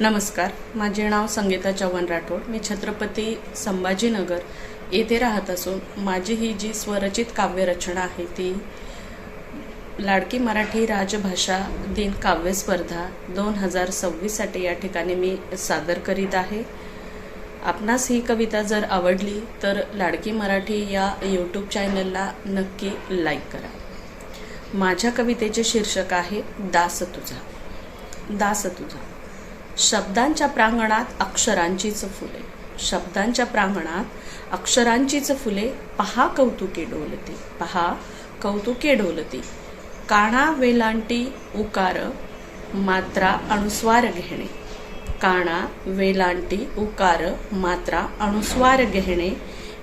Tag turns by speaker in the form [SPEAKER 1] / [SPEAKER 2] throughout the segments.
[SPEAKER 1] नमस्कार, माझे नाव संगीता चव्हाण राठोड. मी छत्रपती संभाजीनगर येथे राहत असून माझी ही जी स्वरचित काव्यरचना आहे ती लाडकी मराठी राजभाषा दिन काव्य स्पर्धा 2026 साठी या ठिकाणी मी सादर करीत आहे. आपणास ही कविता जर आवडली तर लाडकी मराठी या यूट्यूब चॅनलला नक्की लाईक करा. माझ्या कवितेचे शीर्षक आहे दास तुझा. दास तुझा. शब्दांच्या प्रांगणात अक्षरांचीच फुले, शब्दांच्या प्रांगणात अक्षरांचीच फुले, पहा कौतुके डोलती, पहा कौतुके डोलती. काना वेलांटी उकार मात्रा अनुस्वार घेणे, काना वेलांटी उकार मात्रा अनुस्वार घेणे.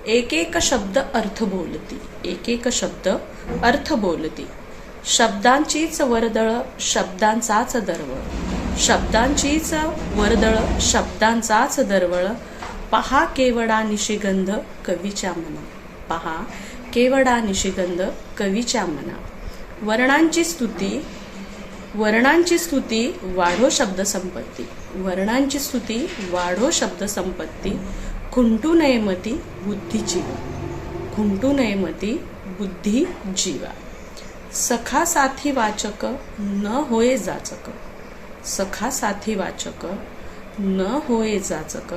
[SPEAKER 1] एक एक शब्द अर्थ बोलती, एक एक शब्द अर्थ बोलती. शब्दांचीच वर्दळ शब्दांचाच दरवळ, शब्दांचीच वर्दळ शब्दांचाच दरवळ. पहा केवडा निशिगंध कवीच्या मना, पहा केवडा निशिगंध कवीच्या मना. वर्णांची स्तुती, वर्णांची स्तुती वाढो शब्द संपत्ती, वर्णांची स्तुती वाढो शब्द संपत्ती. खुंटू नये मती बुद्धी जीवा, खुंटू नये मती बुद्धी जीवा. सखा साथी वाचक न होय जाचक, सखा साथी वाचक न होय जाचक.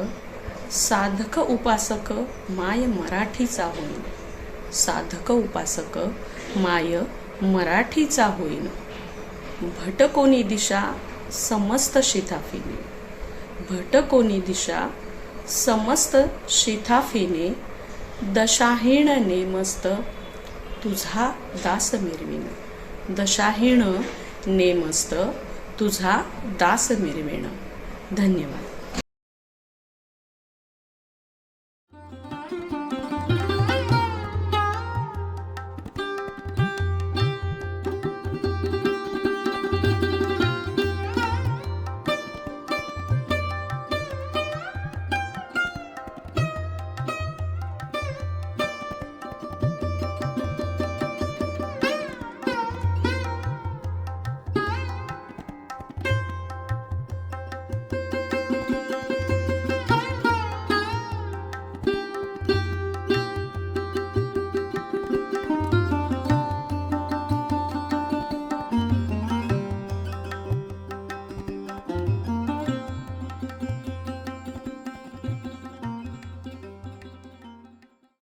[SPEAKER 1] साधक उपासक माय मराठीचा होईन, साधक उपासक माय मराठीचा होईन. भटकोनी दिशा समस्त शिथाफीने, भटकोनी दिशा समस्त शिथाफीने. दशाहीण नेमस्त तुझा दास मिरविन, दशाहीण नेमस्त तुझा दास मिरविन. धन्यवाद.